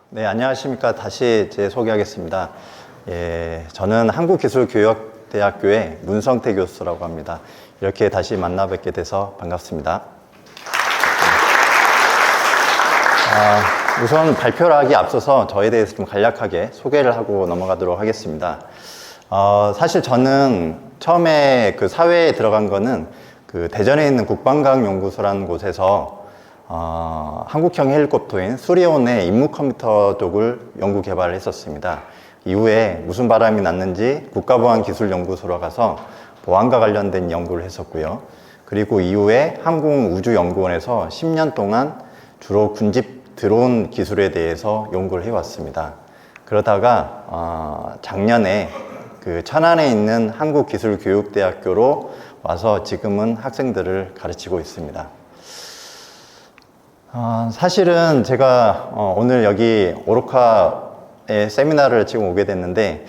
네, 안녕하십니까. 다시 소개하겠습니다. 저는 한국기술교육대학교의 문성태 교수라고 합니다. 이렇게 다시 만나 뵙게 돼서 반갑습니다. 우선 발표를 하기 앞서서 저에 대해서 좀 간략하게 소개를 하고 넘어가도록 하겠습니다. 사실 저는 처음에 그 사회에 들어간 거는 그 대전에 있는 국방과학연구소라는 곳에서 한국형 헬리콥터인 수리온의 임무 컴퓨터 쪽을 연구 개발을 했었습니다. 이후에 무슨 바람이 났는지 국가보안기술연구소로 가서 보안과 관련된 연구를 했었고요. 그리고 이후에 항공우주연구원에서 10년 동안 주로 군집 드론 기술에 대해서 연구를 해왔습니다. 그러다가 작년에 그 천안에 있는 한국기술교육대학교로 와서 지금은 학생들을 가르치고 있습니다. 사실은 제가 오늘 여기 오로카의 세미나를 지금 오게 됐는데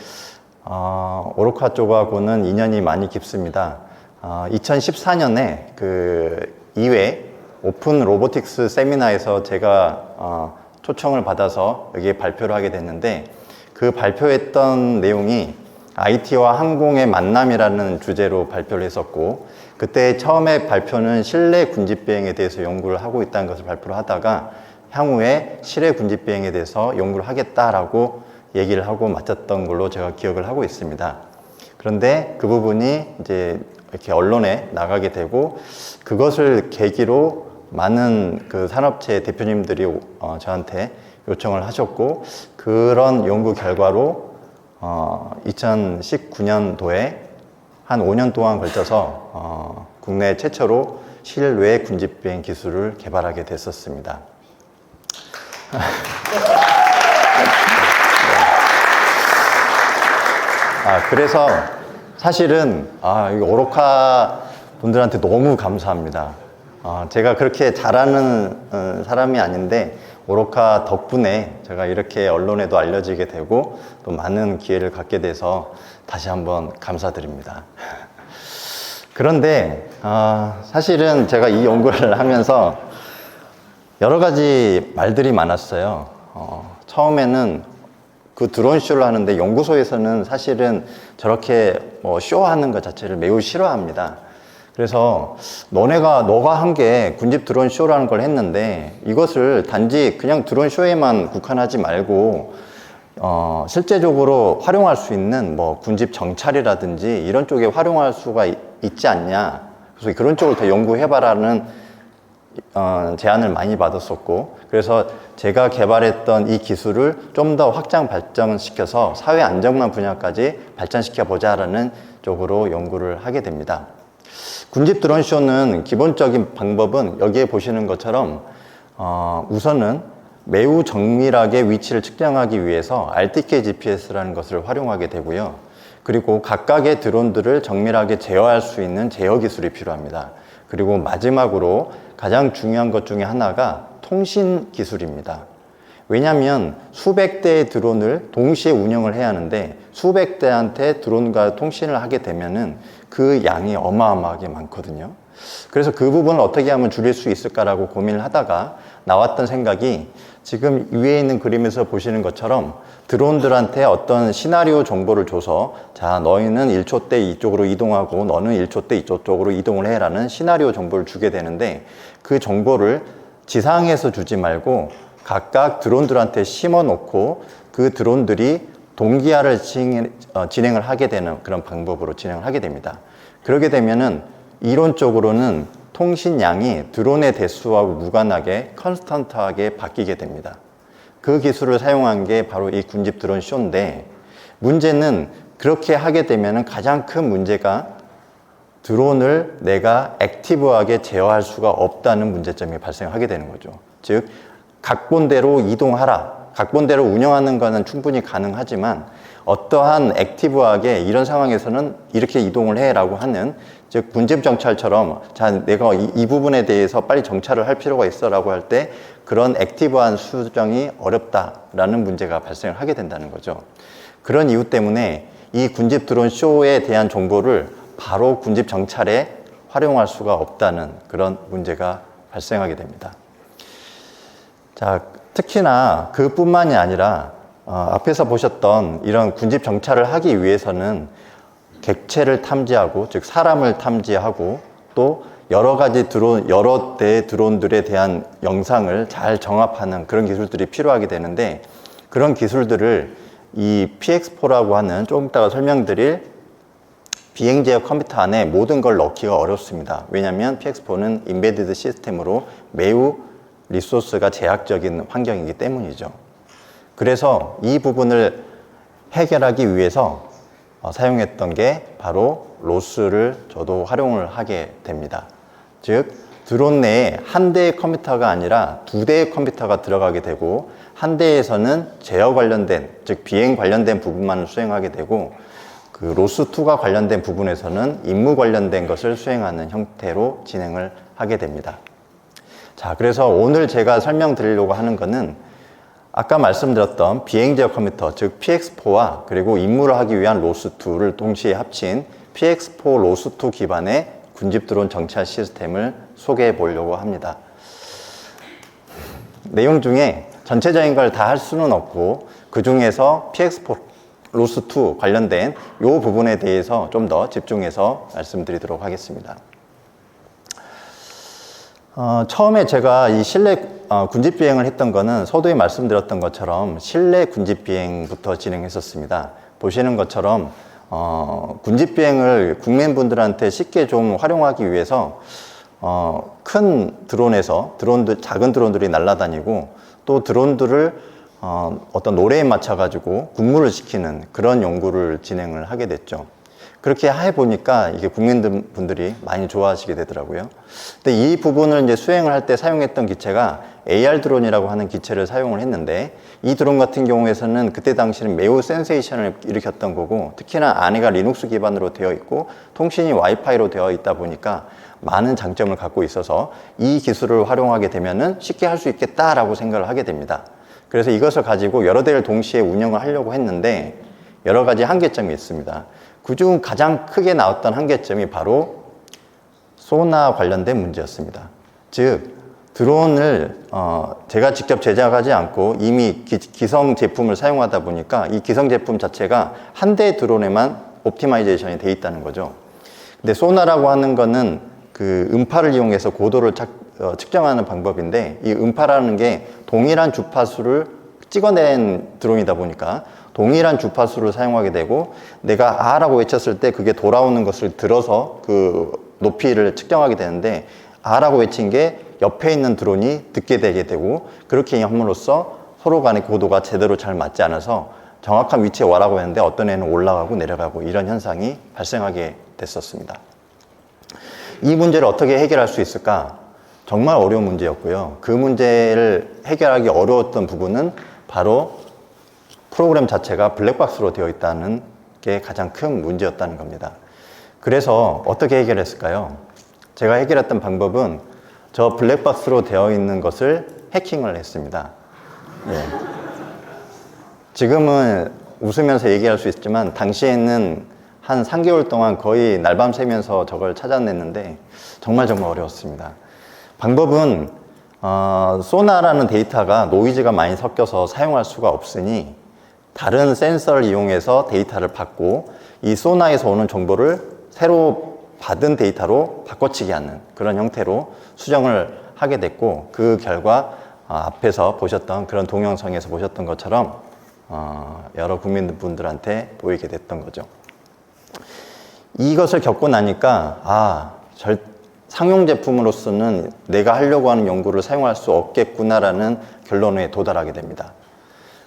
오로카 쪽하고는 인연이 많이 깊습니다. 2014년에 그 2회 오픈 로보틱스 세미나에서 제가 초청을 받아서 여기에 발표를 하게 됐는데, 그 발표했던 내용이 IT와 항공의 만남이라는 주제로 발표를 했었고, 그때 처음에 발표는 실내 군집비행에 대해서 연구를 하고 있다는 것을 발표를 하다가 향후에 실외 군집비행에 대해서 연구를 하겠다라고 얘기를 하고 마쳤던 걸로 제가 기억을 하고 있습니다. 그런데 그 부분이 이제 이렇게 언론에 나가게 되고, 그것을 계기로 많은 그 산업체 대표님들이 저한테 요청을 하셨고, 그런 연구 결과로 2019년도에 한 5년 동안 걸쳐서 국내 최초로 실외 군집비행 기술을 개발하게 됐었습니다. 그래서 사실은 이 오로카 분들한테 너무 감사합니다. 제가 그렇게 잘하는 사람이 아닌데 오로카 덕분에 제가 이렇게 언론에도 알려지게 되고 또 많은 기회를 갖게 돼서 다시 한번 감사드립니다. 그런데 사실은 제가 이 연구를 하면서 여러 가지 말들이 많았어요. 처음에는 그 드론 쇼를 하는데 연구소에서는 사실은 저렇게 쇼하는 것 자체를 매우 싫어합니다. 그래서 너가 한 게 군집 드론 쇼라는 걸 했는데, 이것을 단지 그냥 드론 쇼에만 국한하지 말고 실제적으로 활용할 수 있는 군집 정찰이라든지 이런 쪽에 활용할 수가 있지 않냐, 그래서 그런 쪽을 더 연구해봐라는 제안을 많이 받았었고, 그래서 제가 개발했던 이 기술을 좀 더 확장 발전시켜서 사회 안전망 분야까지 발전시켜 보자라는 쪽으로 연구를 하게 됩니다. 군집 드론쇼는 기본적인 방법은 여기에 보시는 것처럼 우선은 매우 정밀하게 위치를 측정하기 위해서 RTK GPS라는 것을 활용하게 되고요. 그리고 각각의 드론들을 정밀하게 제어할 수 있는 제어 기술이 필요합니다. 그리고 마지막으로 가장 중요한 것 중에 하나가 통신 기술입니다. 왜냐하면 수백 대의 드론을 동시에 운영을 해야 하는데, 수백 대한테 드론과 통신을 하게 되면은 그 양이 어마어마하게 많거든요. 그래서 그 부분을 어떻게 하면 줄일 수 있을까라고 고민을 하다가 나왔던 생각이, 지금 위에 있는 그림에서 보시는 것처럼 드론들한테 어떤 시나리오 정보를 줘서, 자, 너희는 1초 때 이쪽으로 이동하고 너는 1초 때 이쪽으로 이동을 해라는 시나리오 정보를 주게 되는데, 그 정보를 지상에서 주지 말고 각각 드론들한테 심어 놓고 그 드론들이 동기화를 진행을 하게 되는 그런 방법으로 진행을 하게 됩니다. 그러게 되면은 이론적으로는 통신량이 드론의 대수하고 무관하게 컨스턴트하게 바뀌게 됩니다. 그 기술을 사용한 게 바로 이 군집 드론 쇼인데, 문제는 그렇게 하게 되면은 가장 큰 문제가 드론을 내가 액티브하게 제어할 수가 없다는 문제점이 발생하게 되는 거죠. 즉, 각본대로 이동하라, 각본대로 운영하는 것은 충분히 가능하지만 어떠한 액티브하게 이런 상황에서는 이렇게 이동을 해라고 하는, 즉 군집 정찰처럼, 자, 내가 이 부분에 대해서 빨리 정찰을 할 필요가 있어 라고 할 때 그런 액티브한 수정이 어렵다라는 문제가 발생을 하게 된다는 거죠. 그런 이유 때문에 이 군집 드론 쇼에 대한 정보를 바로 군집 정찰에 활용할 수가 없다는 그런 문제가 발생하게 됩니다. 자, 특히나 그뿐만이 아니라 앞에서 보셨던 이런 군집 정찰을 하기 위해서는 객체를 탐지하고, 즉 사람을 탐지하고, 또 여러 가지 드론, 여러 대의 드론들에 대한 영상을 잘 정합하는 그런 기술들이 필요하게 되는데, 그런 기술들을 이 PX4라고 하는 조금 이따가 설명드릴 비행 제어 컴퓨터 안에 모든 걸 넣기가 어렵습니다. 왜냐하면 PX4는 인베디드 시스템으로 매우 리소스가 제약적인 환경이기 때문이죠. 그래서 이 부분을 해결하기 위해서 사용했던 게 바로 로스를 저도 활용을 하게 됩니다. 즉 드론 내에 한 대의 컴퓨터가 아니라 두 대의 컴퓨터가 들어가게 되고, 한 대에서는 제어 관련된, 즉 비행 관련된 부분만을 수행하게 되고, 그 로스2가 관련된 부분에서는 임무 관련된 것을 수행하는 형태로 진행을 하게 됩니다. 자, 그래서 오늘 제가 설명드리려고 하는 거는 아까 말씀드렸던 비행 제어 컴퓨터, 즉 PX4와 그리고 임무를 하기 위한 로스2를 동시에 합친 PX4 로스2 기반의 군집 드론 정찰 시스템을 소개해 보려고 합니다. 내용 중에 전체적인 걸 다 할 수는 없고, 그 중에서 PX4 로스2 관련된 이 부분에 대해서 좀 더 집중해서 말씀드리도록 하겠습니다. 처음에 제가 이 실내 군집 비행을 했던 거는 서두에 말씀드렸던 것처럼 실내 군집 비행부터 진행했었습니다. 보시는 것처럼 군집 비행을 국민분들한테 쉽게 좀 활용하기 위해서 큰 드론에서 작은 드론들이 날아다니고, 또 드론들을 어떤 노래에 맞춰 가지고 군무를 시키는 그런 연구를 진행을 하게 됐죠. 그렇게 해보니까 이게 국민분들이 많이 좋아하시게 되더라고요. 근데 이 부분을 이제 수행을 할 때 사용했던 기체가 AR 드론이라고 하는 기체를 사용을 했는데, 이 드론 같은 경우에서는 그때 당시는 매우 센세이션을 일으켰던 거고, 특히나 안에가 리눅스 기반으로 되어 있고 통신이 와이파이로 되어 있다 보니까 많은 장점을 갖고 있어서 이 기술을 활용하게 되면은 쉽게 할 수 있겠다라고 생각을 하게 됩니다. 그래서 이것을 가지고 여러 대를 동시에 운영을 하려고 했는데 여러 가지 한계점이 있습니다. 그중 가장 크게 나왔던 한계점이 바로 소나 관련된 문제였습니다. 즉 드론을 제가 직접 제작하지 않고 이미 기성 제품을 사용하다 보니까 이 기성 제품 자체가 한 대 드론에만 옵티마이제이션이 돼 있다는 거죠. 근데 소나라고 하는 거는 그 음파를 이용해서 고도를 측정하는 방법인데, 이 음파라는 게 동일한 주파수를 찍어낸 드론이다 보니까 동일한 주파수를 사용하게 되고, 내가 아라고 외쳤을 때 그게 돌아오는 것을 들어서 그 높이를 측정하게 되는데, 아라고 외친 게 옆에 있는 드론이 듣게 되게 되고, 그렇게 함으로써 서로 간의 고도가 제대로 잘 맞지 않아서 정확한 위치에 와라고 했는데 어떤 애는 올라가고 내려가고 이런 현상이 발생하게 됐었습니다. 이 문제를 어떻게 해결할 수 있을까? 정말 어려운 문제였고요. 그 문제를 해결하기 어려웠던 부분은 바로 프로그램 자체가 블랙박스로 되어 있다는 게 가장 큰 문제였다는 겁니다. 그래서 어떻게 해결했을까요? 제가 해결했던 방법은 저 블랙박스로 되어 있는 것을 해킹을 했습니다. 예. 지금은 웃으면서 얘기할 수 있지만 당시에는 한 3개월 동안 거의 날밤 새면서 저걸 찾아냈는데 정말 어려웠습니다. 방법은 소나라는 데이터가 노이즈가 많이 섞여서 사용할 수가 없으니 다른 센서를 이용해서 데이터를 받고, 이 소나에서 오는 정보를 새로 받은 데이터로 바꿔치기 하는 그런 형태로 수정을 하게 됐고, 그 결과 앞에서 보셨던 그런 동영상에서 보셨던 것처럼 여러 국민분들한테 보이게 됐던 거죠. 이것을 겪고 나니까 상용 제품으로서는 내가 하려고 하는 연구를 사용할 수 없겠구나라는 결론에 도달하게 됩니다.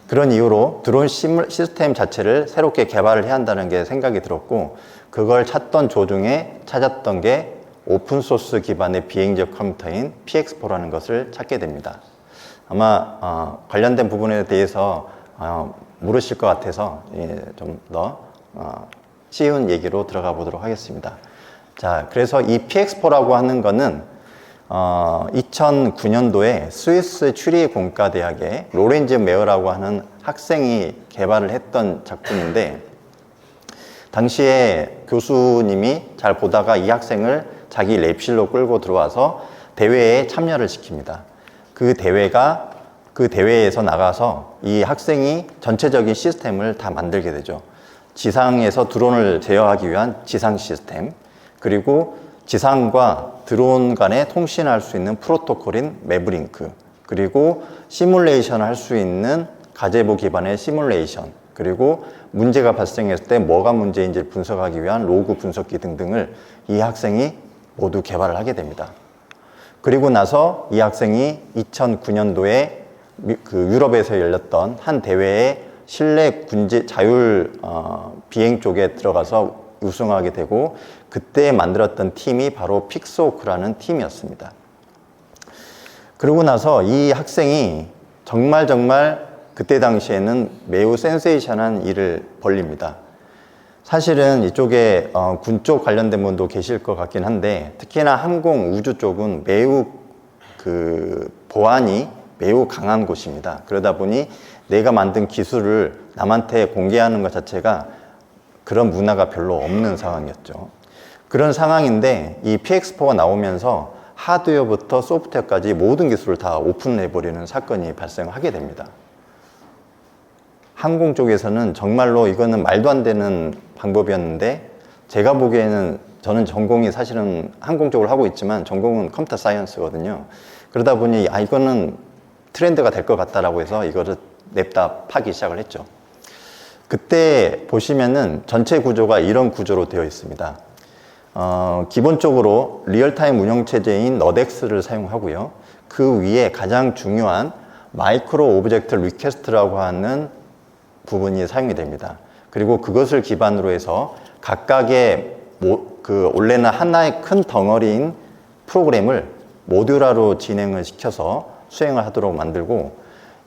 그런 이유로 드론 시스템 자체를 새롭게 개발을 해야 한다는 게 생각이 들었고, 그걸 찾던 도중에 찾았던 게 오픈소스 기반의 비행적 컴퓨터인 PX4라는 것을 찾게 됩니다. 아마 관련된 부분에 대해서 물으실 것 같아서 좀 더 쉬운 얘기로 들어가 보도록 하겠습니다. 자, 그래서 이 PX4라고 하는 거는 2009년도에 스위스 추리 공과대학의 로렌즈 메어라고 하는 학생이 개발을 했던 작품인데, 당시에 교수님이 잘 보다가 이 학생을 자기 랩실로 끌고 들어와서 대회에 참여를 시킵니다. 그 대회가 그 대회에서 나가서 이 학생이 전체적인 시스템을 다 만들게 되죠. 지상에서 드론을 제어하기 위한 지상 시스템, 그리고 지상과 드론 간에 통신할 수 있는 프로토콜인 매브링크, 그리고 시뮬레이션을 할 수 있는 가제보 기반의 시뮬레이션, 그리고 문제가 발생했을 때 뭐가 문제인지를 분석하기 위한 로그 분석기 등등을 이 학생이 모두 개발을 하게 됩니다. 그리고 나서 이 학생이 2009년도에 그 유럽에서 열렸던 한 대회에 실내 군지 자율 비행 쪽에 들어가서 우승하게 되고, 그때 만들었던 팀이 바로 픽스호크라는 팀이었습니다. 그러고 나서 이 학생이 정말 그때 당시에는 매우 센세이션한 일을 벌립니다. 사실은 이쪽에 군 쪽 관련된 분도 계실 것 같긴 한데, 특히나 항공 우주 쪽은 매우 그 보안이 매우 강한 곳입니다. 그러다 보니 내가 만든 기술을 남한테 공개하는 것 자체가 그런 문화가 별로 없는 상황이었죠. 그런 상황인데 이 PX4가 나오면서 하드웨어부터 소프트웨어까지 모든 기술을 다 오픈해버리는 사건이 발생하게 됩니다. 항공 쪽에서는 정말로 이거는 말도 안 되는 방법이었는데, 제가 보기에는 저는 전공이 사실은 항공 쪽을 하고 있지만 전공은 컴퓨터 사이언스거든요. 그러다 보니 이거는 트렌드가 될 것 같다라고 해서 이거를 냅다 파기 시작을 했죠. 그때 보시면은 전체 구조가 이런 구조로 되어 있습니다. 기본적으로 리얼타임 운영체제인 너덱스를 사용하고요. 그 위에 가장 중요한 마이크로 오브젝트 리퀘스트라고 하는 부분이 사용이 됩니다. 그리고 그것을 기반으로 해서 각각의 원래는 하나의 큰 덩어리인 프로그램을 모듈화로 진행을 시켜서 수행을 하도록 만들고,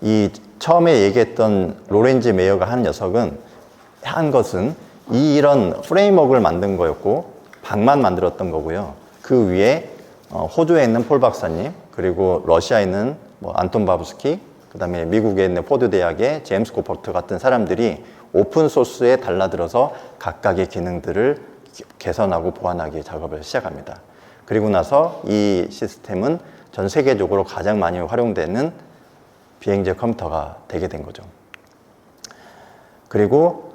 이 처음에 얘기했던 로렌즈 메이어가 한 녀석은 한 것은 이런 프레임워크를 만든 거였고 방만 만들었던 거고요. 그 위에 호주에 있는 폴 박사님, 그리고 러시아에 있는 안톤 바부스키, 그 다음에 미국에 있는 포드 대학의 제임스 코퍼트 같은 사람들이 오픈 소스에 달라들어서 각각의 기능들을 개선하고 보완하기 작업을 시작합니다. 그리고 나서 이 시스템은 전 세계적으로 가장 많이 활용되는 비행제 컴퓨터가 되게 된 거죠. 그리고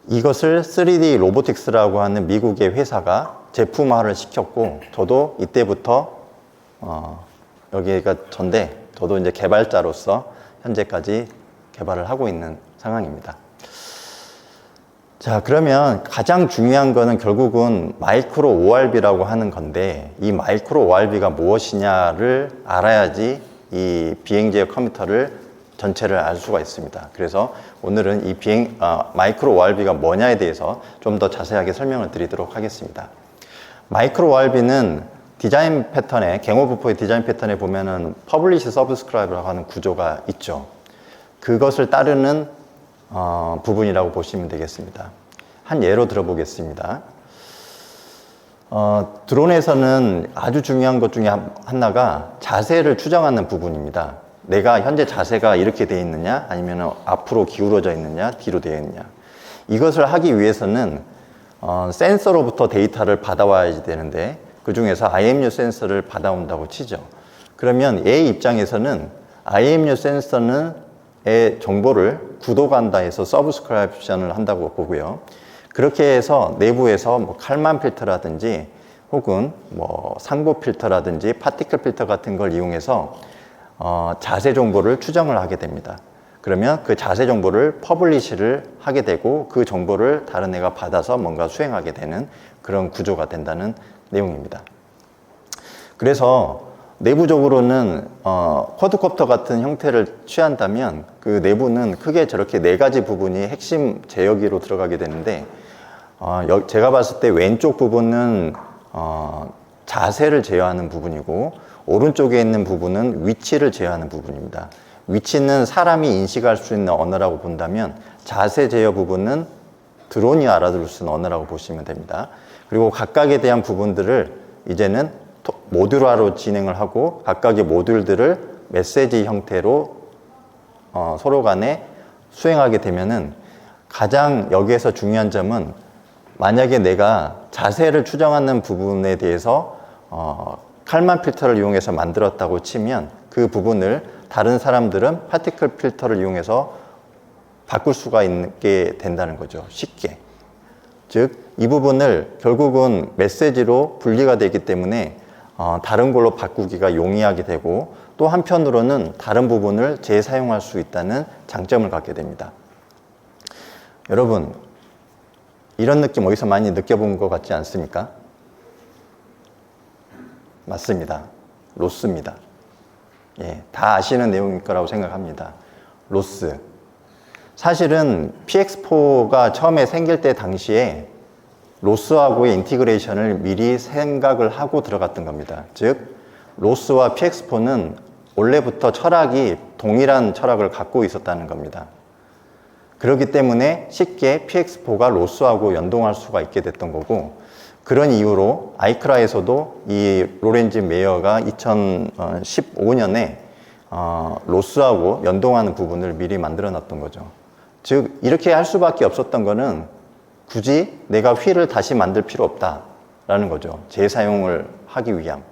이것을 3D 로보틱스라고 하는 미국의 회사가 제품화를 시켰고, 저도 이때부터 여기가 전데 저도 이제 개발자로서 현재까지 개발을 하고 있는 상황입니다. 자, 그러면 가장 중요한 거는 결국은 마이크로 ORB라고 하는 건데, 이 마이크로 ORB가 무엇이냐를 알아야지 이 비행제 컴퓨터를 전체를 알 수가 있습니다. 그래서 오늘은 이 마이크로 ORB가 뭐냐에 대해서 좀 더 자세하게 설명을 드리도록 하겠습니다. 마이크로 ORB는 디자인 패턴에, 갱오브포의 디자인 패턴에 보면은 퍼블리시 서브스크라이브라고 하는 구조가 있죠. 그것을 따르는 부분이라고 보시면 되겠습니다. 한 예로 들어보겠습니다. 드론에서는 아주 중요한 것 중에 하나가 자세를 추정하는 부분입니다. 내가 현재 자세가 이렇게 되어 있느냐, 아니면 앞으로 기울어져 있느냐, 뒤로 되어 있느냐. 이것을 하기 위해서는 센서로부터 데이터를 받아와야 되는데, 그 중에서 IMU 센서를 받아온다고 치죠. 그러면 얘 입장에서는 IMU 센서의 정보를 구도간다 해서 서브스크립션을 한다고 보고요. 그렇게 해서 내부에서 칼만 필터라든지 혹은 상부 필터라든지 파티클 필터 같은 걸 이용해서 자세 정보를 추정을 하게 됩니다. 그러면 그 자세 정보를 퍼블리시를 하게 되고, 그 정보를 다른 애가 받아서 뭔가 수행하게 되는 그런 구조가 된다는 내용입니다. 그래서 내부적으로는 쿼드콥터 같은 형태를 취한다면 그 내부는 크게 저렇게 네 가지 부분이 핵심 제어기로 들어가게 되는데, 제가 봤을 때 왼쪽 부분은 자세를 제어하는 부분이고, 오른쪽에 있는 부분은 위치를 제어하는 부분입니다. 위치는 사람이 인식할 수 있는 언어라고 본다면, 자세 제어 부분은 드론이 알아들을 수 있는 언어라고 보시면 됩니다. 그리고 각각에 대한 부분들을 이제는 모듈화로 진행을 하고, 각각의 모듈들을 메시지 형태로 서로 간에 수행하게 되면은, 가장 여기에서 중요한 점은 만약에 내가 자세를 추정하는 부분에 대해서 칼만 필터를 이용해서 만들었다고 치면, 그 부분을 다른 사람들은 파티클 필터를 이용해서 바꿀 수가 있게 된다는 거죠. 쉽게. 즉, 이 부분을 결국은 메시지로 분리가 되기 때문에 다른 걸로 바꾸기가 용이하게 되고, 또 한편으로는 다른 부분을 재사용할 수 있다는 장점을 갖게 됩니다. 여러분, 이런 느낌 어디서 많이 느껴본 것 같지 않습니까? 맞습니다. 로스입니다. 예, 다 아시는 내용일 거라고 생각합니다. 로스. 사실은 PX4가 처음에 생길 때 당시에 로스하고의 인티그레이션을 미리 생각을 하고 들어갔던 겁니다. 즉, 로스와 PX4는 원래부터 철학이 동일한 철학을 갖고 있었다는 겁니다. 그렇기 때문에 쉽게 PX4가 로스하고 연동할 수가 있게 됐던 거고, 그런 이유로 아이크라에서도 이 로렌즈 메이어가 2015년에 로스하고 연동하는 부분을 미리 만들어 놨던 거죠. 즉, 이렇게 할 수밖에 없었던 거는 굳이 내가 휠을 다시 만들 필요 없다라는 거죠. 재사용을 하기 위함.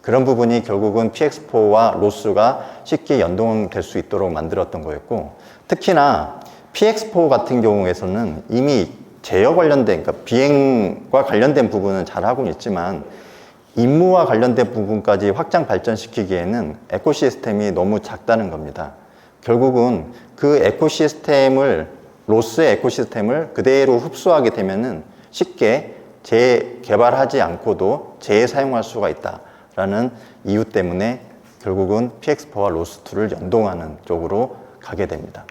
그런 부분이 결국은 PX4와 로스가 쉽게 연동될 수 있도록 만들었던 거였고, 특히나 PX4 같은 경우에서는 이미 제어 관련된, 그러니까 비행과 관련된 부분은 잘 하고 있지만 임무와 관련된 부분까지 확장 발전시키기에는 에코시스템이 너무 작다는 겁니다. 결국은 그 에코시스템을, 로스의 에코시스템을 그대로 흡수하게 되면은 쉽게 재개발하지 않고도 재사용할 수가 있다라는 이유 때문에 결국은 PX4와 로스2를 연동하는 쪽으로 가게 됩니다.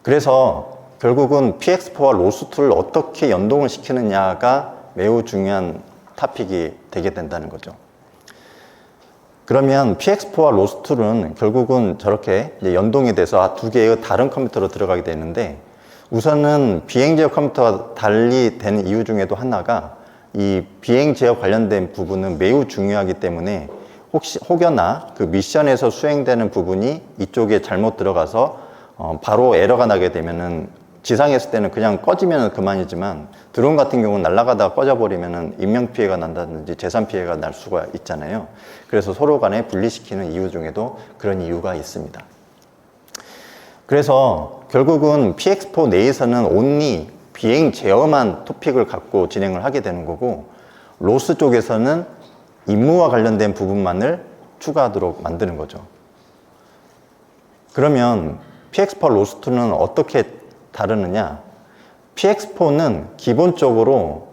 그래서 결국은 PX4와 로스2를 어떻게 연동을 시키느냐가 매우 중요한 토픽이 되게 된다는 거죠. 그러면 PX4와 로스2는 결국은 저렇게 이제 연동이 돼서 두 개의 다른 컴퓨터로 들어가게 되는데, 우선은 비행 제어 컴퓨터와 달리 된 이유 중에도 하나가 이 비행 제어 관련된 부분은 매우 중요하기 때문에 혹여나 그 미션에서 수행되는 부분이 이쪽에 잘못 들어가서 바로 에러가 나게 되면은, 지상에 있을 때는 그냥 꺼지면 그만이지만 드론 같은 경우는 날아가다가 꺼져버리면 인명피해가 난다든지 재산피해가 날 수가 있잖아요. 그래서 서로 간에 분리시키는 이유 중에도 그런 이유가 있습니다. 그래서 결국은 PX4 내에서는 온리 비행 제어만 토픽을 갖고 진행을 하게 되는 거고, 로스 쪽에서는 임무와 관련된 부분만을 추가하도록 만드는 거죠. 그러면 PX4, 로스2는 어떻게 다르느냐? PX4는 기본적으로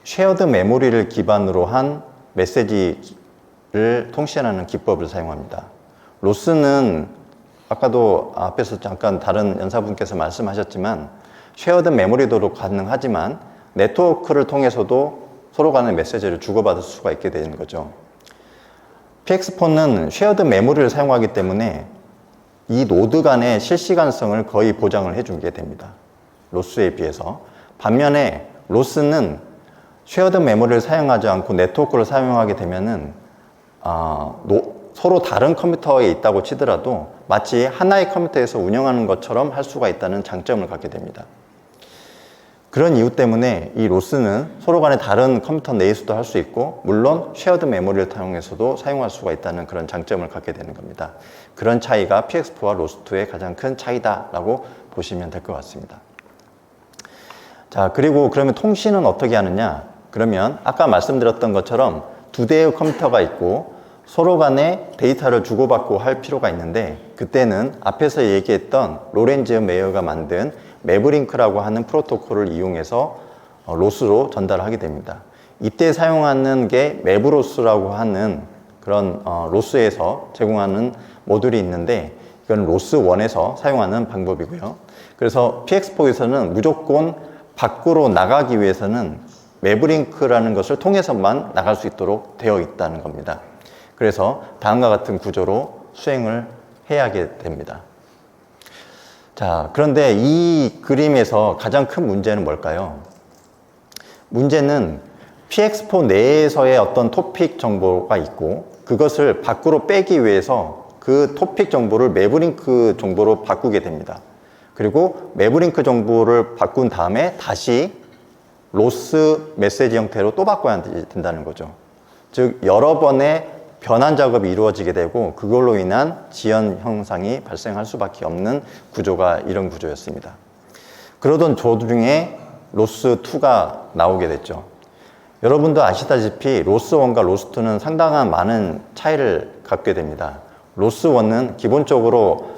쉐어드 메모리를 기반으로 한 메시지를 통신하는 기법을 사용합니다. 로스는 아까도 앞에서 잠깐 다른 연사분께서 말씀하셨지만 쉐어드 메모리도 가능하지만 네트워크를 통해서도 서로 간의 메시지를 주고받을 수가 있게 되는 거죠. PX4는 쉐어드 메모리를 사용하기 때문에 이 노드 간의 실시간성을 거의 보장을 해주게 됩니다. 로스에 비해서. 반면에 로스는 쉐어드 메모리를 사용하지 않고 네트워크를 사용하게 되면은 서로 다른 컴퓨터에 있다고 치더라도 마치 하나의 컴퓨터에서 운영하는 것처럼 할 수가 있다는 장점을 갖게 됩니다. 그런 이유 때문에 이 로스는 서로 간에 다른 컴퓨터 내에서도 할 수 있고, 물론 쉐어드 메모리를 통해서도 사용할 수가 있다는 그런 장점을 갖게 되는 겁니다. 그런 차이가 PX4와 로스2의 가장 큰 차이다라고 보시면 될 것 같습니다. 자, 그리고 그러면 통신은 어떻게 하느냐? 그러면 아까 말씀드렸던 것처럼 두 대의 컴퓨터가 있고 서로 간에 데이터를 주고받고 할 필요가 있는데, 그때는 앞에서 얘기했던 로렌즈 메이어가 만든 매브링크라고 하는 프로토콜을 이용해서 로스로 전달하게 됩니다. 이때 사용하는 게 매브로스라고 하는 그런 로스에서 제공하는 모듈이 있는데, 이건 로스1에서 사용하는 방법이고요. 그래서 PX4에서는 무조건 밖으로 나가기 위해서는 매브링크라는 것을 통해서만 나갈 수 있도록 되어 있다는 겁니다. 그래서 다음과 같은 구조로 수행을 해야 하게 됩니다. 자, 그런데 이 그림에서 가장 큰 문제는 뭘까요? 문제는 PX4 내에서의 어떤 토픽 정보가 있고, 그것을 밖으로 빼기 위해서 그 토픽 정보를 매브링크 정보로 바꾸게 됩니다. 그리고 매브링크 정보를 바꾼 다음에 다시 로스 메시지 형태로 또 바꿔야 된다는 거죠. 즉 여러 번의 변환 작업이 이루어지게 되고 그걸로 인한 지연 현상이 발생할 수밖에 없는 구조가 이런 구조였습니다. 그러던 도중에 로스2가 나오게 됐죠. 여러분도 아시다시피 로스1과 로스2는 상당한 많은 차이를 갖게 됩니다. 로스1은 기본적으로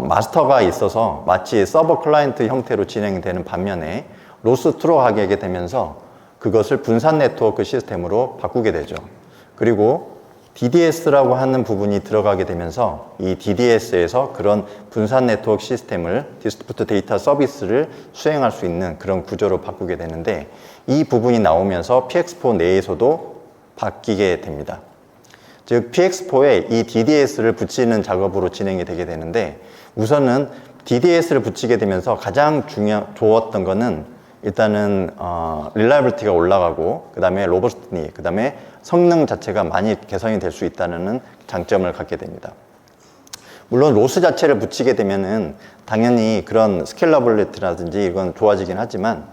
마스터가 있어서 마치 서버 클라이언트 형태로 진행되는 반면에 로스2로 가게 되면서 그것을 분산 네트워크 시스템으로 바꾸게 되죠. 그리고 DDS라고 하는 부분이 들어가게 되면서 이 DDS에서 그런 분산 네트워크 시스템을 디스트리뷰트 데이터 서비스를 수행할 수 있는 그런 구조로 바꾸게 되는데 이 부분이 나오면서 PX4 내에서도 바뀌게 됩니다. 즉 PX4에 이 DDS를 붙이는 작업으로 진행이 되게 되는데 우선은 DDS를 붙이게 되면서 가장 좋았던 거는 일단은 릴라이블리티가 올라가고 그 다음에 로버스트니 그 다음에 성능 자체가 많이 개선이 될 수 있다는 장점을 갖게 됩니다. 물론 로스 자체를 붙이게 되면은 당연히 그런 스케일러블리티라든지 이건 좋아지긴 하지만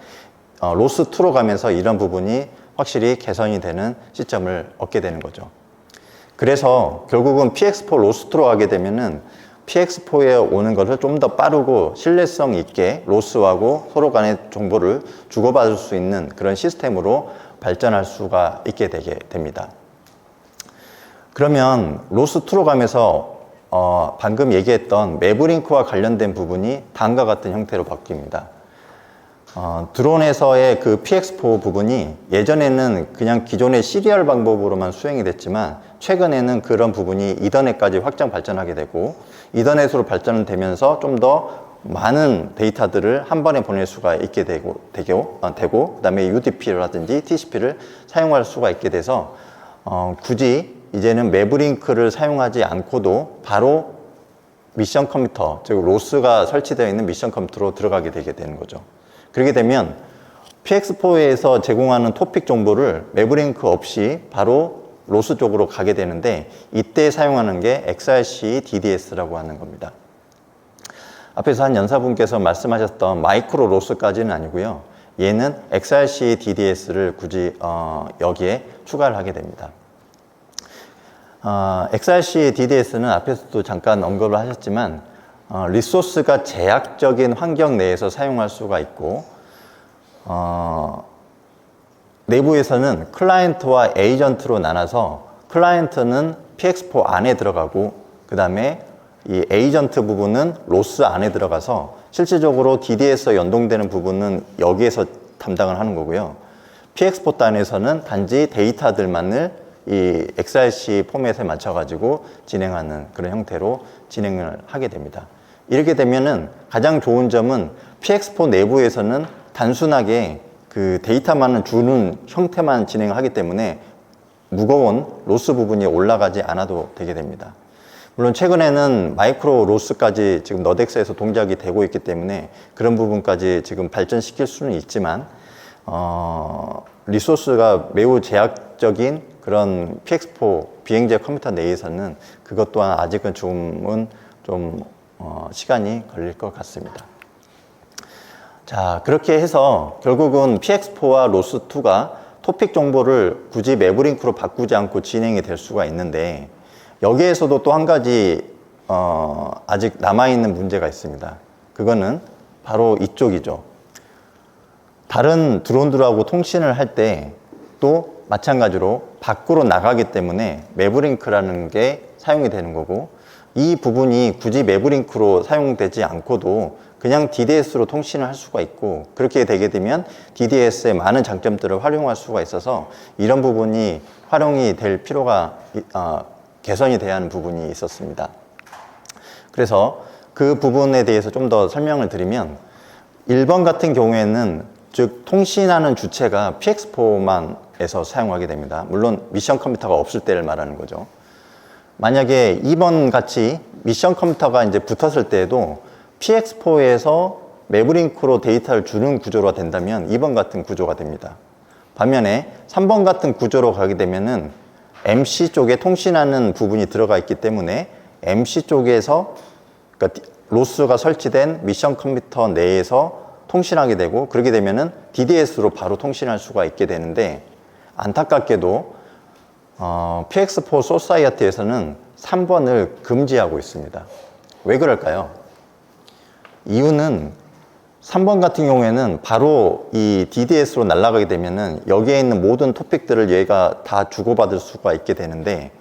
로스2로 가면서 이런 부분이 확실히 개선이 되는 시점을 얻게 되는 거죠. 그래서 결국은 PX4 로스2로 가게 되면은 PX4에 오는 것을 좀 더 빠르고 신뢰성 있게 로스하고 서로 간의 정보를 주고받을 수 있는 그런 시스템으로 발전할 수가 있게 되게 됩니다. 그러면 로스2로 가면서 방금 얘기했던 매브링크와 관련된 부분이 다음과 같은 형태로 바뀝니다. 드론에서의 그 PX4 부분이 예전에는 그냥 기존의 시리얼 방법으로만 수행이 됐지만 최근에는 그런 부분이 이더넷까지 확장 발전하게 되고 이더넷으로 발전되면서 좀 더 많은 데이터들을 한 번에 보낼 수가 있게 되고 그 다음에 UDP라든지 TCP를 사용할 수가 있게 돼서 굳이 이제는 매브링크를 사용하지 않고도 바로 미션 컴퓨터, 즉 로스가 설치되어 있는 미션 컴퓨터로 들어가게 되게 되는 거죠. 그렇게 되면 PX4에서 제공하는 토픽 정보를 매브링크 없이 바로 로스 쪽으로 가게 되는데 이때 사용하는 게 XRC DDS라고 하는 겁니다. 앞에서 한 연사분께서 말씀하셨던 마이크로 로스까지는 아니고요. 얘는 XRC DDS를 굳이 여기에 추가를 하게 됩니다. XRC DDS는 앞에서도 잠깐 언급을 하셨지만 리소스가 제약적인 환경 내에서 사용할 수가 있고 내부에서는 클라이언트와 에이전트로 나눠서 클라이언트는 PX4 안에 들어가고 그 다음에 이 에이전트 부분은 로스 안에 들어가서 실질적으로 DDS에 연동되는 부분은 여기에서 담당을 하는 거고요. PX4 단에서는 단지 데이터들만을 이 XRC 포맷에 맞춰가지고 진행하는 그런 형태로 진행을 하게 됩니다. 이렇게 되면은 가장 좋은 점은 PX4 내부에서는 단순하게 그 데이터만을 주는 형태만 진행을 하기 때문에 무거운 로스 부분이 올라가지 않아도 되게 됩니다. 물론 최근에는 마이크로 로스까지 지금 너덱스에서 동작이 되고 있기 때문에 그런 부분까지 지금 발전시킬 수는 있지만 리소스가 매우 제약적인 그런 PX4 비행제 컴퓨터 내에서는 그것 또한 아직은 좀 시간이 걸릴 것 같습니다. 자, 그렇게 해서 결국은 PX4와 로스2가 토픽 정보를 굳이 매브링크로 바꾸지 않고 진행이 될 수가 있는데 여기에서도 또 한 가지 아직 남아있는 문제가 있습니다. 그거는 바로 이쪽이죠. 다른 드론들하고 통신을 할 때 또 마찬가지로 밖으로 나가기 때문에 매브링크라는 게 사용이 되는 거고 이 부분이 굳이 매브링크로 사용되지 않고도 그냥 DDS로 통신을 할 수가 있고 그렇게 되게 되면 DDS의 많은 장점들을 활용할 수가 있어서 이런 부분이 활용이 될 필요가 개선이 돼야 하는 부분이 있었습니다. 그래서 그 부분에 대해서 좀 더 설명을 드리면 1번 같은 경우에는 즉 통신하는 주체가 PX4만에서 사용하게 됩니다. 물론 미션 컴퓨터가 없을 때를 말하는 거죠. 만약에 2번 같이 미션 컴퓨터가 이제 붙었을 때에도 PX4에서 매브링크로 데이터를 주는 구조가 된다면 2번 같은 구조가 됩니다. 반면에 3번 같은 구조로 가게 되면은 MC 쪽에 통신하는 부분이 들어가 있기 때문에 MC 쪽에서 그러니까 로스가 설치된 미션 컴퓨터 내에서 통신하게 되고 그렇게 되면은 DDS로 바로 통신할 수가 있게 되는데 안타깝게도 PX4 소사이어티에서는 3번을 금지하고 있습니다. 왜 그럴까요? 이유는 3번 같은 경우에는 바로 이 DDS로 날아가게 되면은 여기에 있는 모든 토픽들을 얘가 다 주고받을 수가 있게 되는데,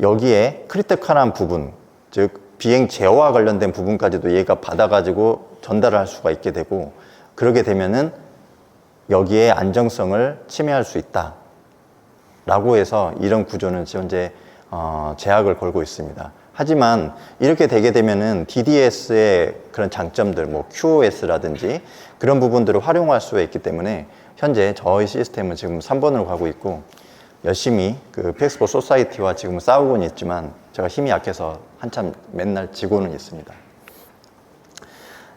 여기에 크리티컬한 부분, 즉 비행 제어와 관련된 부분까지도 얘가 받아가지고 전달을 할 수가 있게 되고, 그러게 되면은 여기에 안정성을 침해할 수 있다 라고 해서 이런 구조는 현재 제약을 걸고 있습니다. 하지만 이렇게 되게 되면은 DDS의 그런 장점들, 뭐 QoS라든지 그런 부분들을 활용할 수가 있기 때문에 현재 저희 시스템은 지금 3번으로 가고 있고, 열심히 그 PX4 소사이티와 지금 싸우고는 있지만 제가 힘이 약해서 한참 맨날 지고는 있습니다.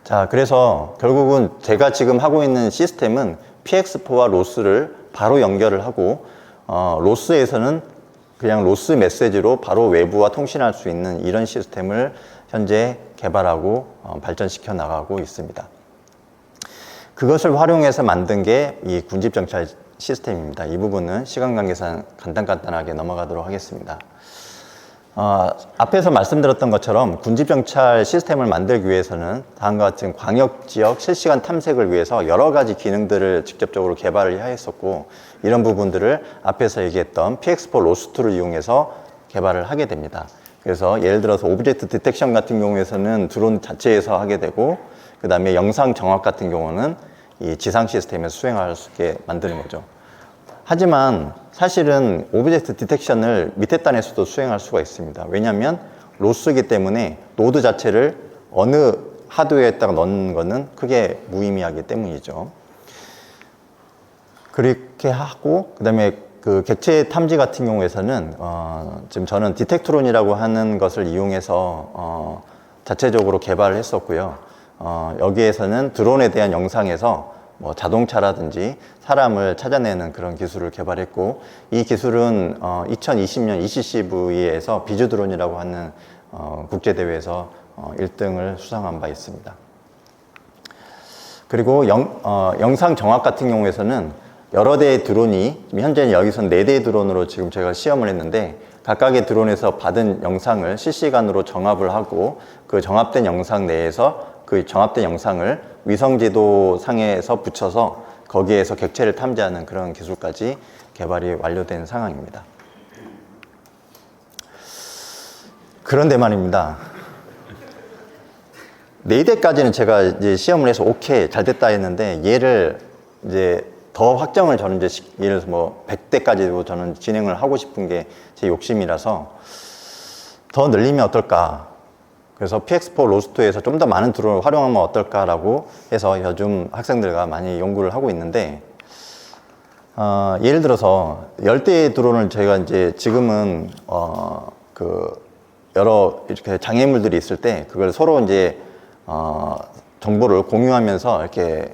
자, 그래서 결국은 제가 지금 하고 있는 시스템은 PX4와 로스를 바로 연결을 하고, 로스에서는 그냥 로스 메시지로 바로 외부와 통신할 수 있는 이런 시스템을 현재 개발하고 발전시켜 나가고 있습니다. 그것을 활용해서 만든 게 이 군집정찰 시스템입니다. 이 부분은 시간 관계상 간단하게 넘어가도록 하겠습니다. 앞에서 말씀드렸던 것처럼 군집정찰 시스템을 만들기 위해서는 다음과 같은 광역지역 실시간 탐색을 위해서 여러 가지 기능들을 직접적으로 개발을 하였었고, 이런 부분들을 앞에서 얘기했던 PX4 로스트를 이용해서 개발을 하게 됩니다. 그래서 예를 들어서 오브젝트 디텍션 같은 경우에서는 드론 자체에서 하게 되고, 그 다음에 영상 정확 같은 경우는 이 지상 시스템에서 수행할 수 있게 만드는 거죠. 하지만 사실은 오브젝트 디텍션을 밑에 단에서도 수행할 수가 있습니다. 왜냐하면 로스이기 때문에 노드 자체를 어느 하드웨어에다가 넣는 것은 크게 무의미하기 때문이죠. 그렇게 하고, 그 다음에 그 객체 탐지 같은 경우에서는 지금 저는 디텍트론이라고 하는 것을 이용해서 자체적으로 개발을 했었고요. 여기에서는 드론에 대한 영상에서 뭐 자동차라든지 사람을 찾아내는 그런 기술을 개발했고, 이 기술은 2020년 ECCV에서 비주드론이라고 하는 국제대회에서 1등을 수상한 바 있습니다. 그리고 영상 정확 같은 경우에서는 여러 대의 드론이, 현재는 여기서는 4대의 드론으로 지금 제가 시험을 했는데, 각각의 드론에서 받은 영상을 실시간으로 정합을 하고, 그 정합된 영상 내에서 그 정합된 영상을 위성지도 상에서 붙여서 거기에서 객체를 탐지하는 그런 기술까지 개발이 완료된 상황입니다. 그런데 말입니다. 4대까지는 제가 이제 시험을 해서 오케이, 잘 됐다 했는데, 얘를 이제 더 확정을 저는 이제 예를 들어서 뭐 100대까지도 저는 진행을 하고 싶은 게 제 욕심이라서 더 늘리면 어떨까. 그래서 PX4 로스트에서 좀 더 많은 드론을 활용하면 어떨까라고 해서 요즘 학생들과 많이 연구를 하고 있는데, 예를 들어서 10대의 드론을 저희가 이제 지금은 여러 이렇게 장애물들이 있을 때 그걸 서로 이제 정보를 공유하면서 이렇게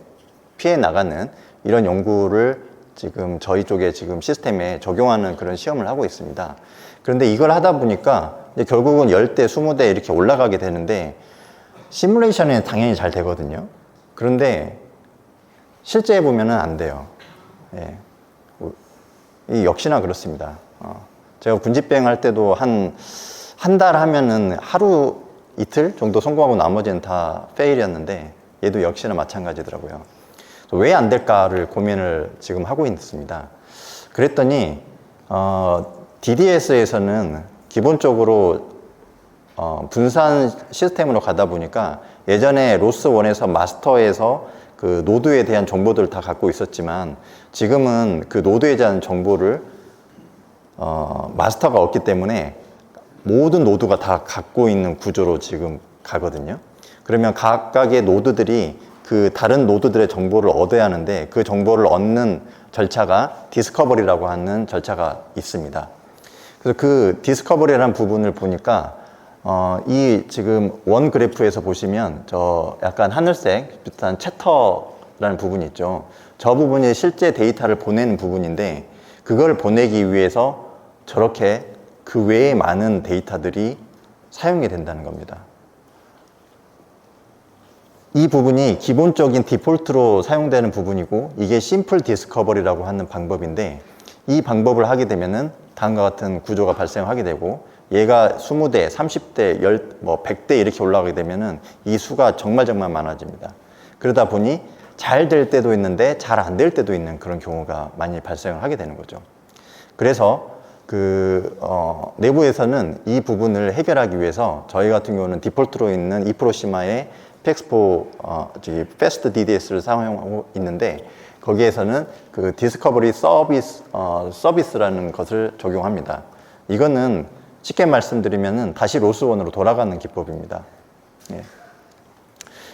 피해 나가는 이런 연구를 지금 저희 쪽에 지금 시스템에 적용하는 그런 시험을 하고 있습니다. 그런데 이걸 하다 보니까 이제 결국은 10대, 20대 이렇게 올라가게 되는데, 시뮬레이션에 당연히 잘 되거든요. 그런데 실제 해보면은 안 돼요. 예. 이 역시나 그렇습니다. 제가 군집행 할 때도 한 달 하면은 하루 이틀 정도 성공하고 나머지는 다 페일이었는데, 얘도 역시나 마찬가지더라고요. 왜 안 될까를 고민을 지금 하고 있습니다. 그랬더니 DDS에서는 기본적으로 분산 시스템으로 가다 보니까, 예전에 로스1에서 마스터에서 그 노드에 대한 정보들을 다 갖고 있었지만, 지금은 그 노드에 대한 정보를 마스터가 없기 때문에 모든 노드가 다 갖고 있는 구조로 지금 가거든요. 그러면 각각의 노드들이 그 다른 노드들의 정보를 얻어야 하는데, 그 정보를 얻는 절차가 디스커버리라고 하는 절차가 있습니다. 그래서 그 디스커버리라는 부분을 보니까 이 지금 원 그래프에서 보시면 저 약간 하늘색 비슷한 채터라는 부분이 있죠. 저 부분이 실제 데이터를 보내는 부분인데, 그걸 보내기 위해서 저렇게 그 외에 많은 데이터들이 사용이 된다는 겁니다. 이 부분이 기본적인 디폴트로 사용되는 부분이고, 이게 심플 디스커버리라고 하는 방법인데, 이 방법을 하게 되면은 다음과 같은 구조가 발생하게 되고, 얘가 20대, 30대, 100대 이렇게 올라가게 되면은 이 수가 정말 많아집니다. 그러다 보니 잘 될 때도 있는데 잘 안 될 때도 있는 그런 경우가 많이 발생을 하게 되는 거죠. 그래서 내부에서는 이 부분을 해결하기 위해서 저희 같은 경우는 디폴트로 있는 이프로시마의 PX4 패스트 DDS를 사용하고 있는데, 거기에서는 그 디스커버리 서비스라는 것을 적용합니다. 이거는 쉽게 말씀드리면은 다시 로스원으로 돌아가는 기법입니다. 예.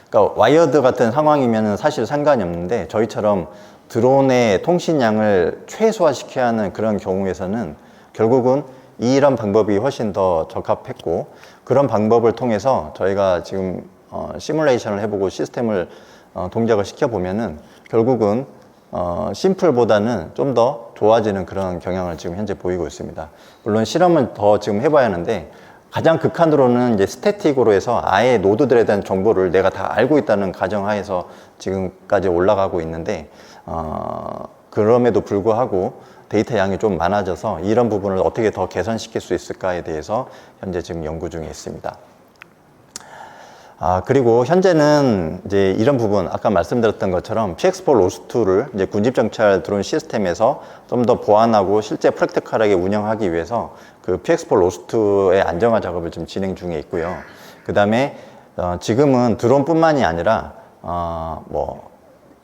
그러니까 와이어드 같은 상황이면은 사실 상관이 없는데, 저희처럼 드론의 통신량을 최소화시켜야 하는 그런 경우에서는 결국은 이런 방법이 훨씬 더 적합했고, 그런 방법을 통해서 저희가 지금 시뮬레이션을 해보고 시스템을 동작을 시켜보면은 결국은 심플보다는 좀 더 좋아지는 그런 경향을 지금 현재 보이고 있습니다. 물론 실험은 더 지금 해봐야 하는데, 가장 극한으로는 이제 스태틱으로 해서 아예 노드들에 대한 정보를 내가 다 알고 있다는 가정하에서 지금까지 올라가고 있는데, 그럼에도 불구하고 데이터 양이 좀 많아져서 이런 부분을 어떻게 더 개선시킬 수 있을까에 대해서 현재 지금 연구 중에 있습니다. 그리고 현재는 이제 이런 부분, 아까 말씀드렸던 것처럼 PX4 로스2를 이제 군집정찰 드론 시스템에서 좀 더 보완하고 실제 프랙티컬하게 운영하기 위해서 그 PX4 로스2의 안정화 작업을 지금 진행 중에 있고요. 그 다음에 지금은 드론뿐만이 아니라 뭐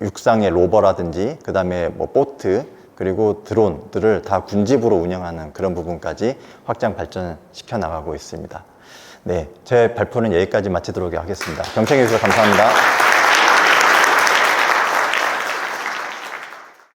육상의 로버라든지, 그 다음에 뭐 보트, 그리고 드론들을 다 군집으로 운영하는 그런 부분까지 확장 발전시켜 나가고 있습니다. 네, 제 발표는 여기까지 마치도록 하겠습니다. 경청해 주셔서 감사합니다.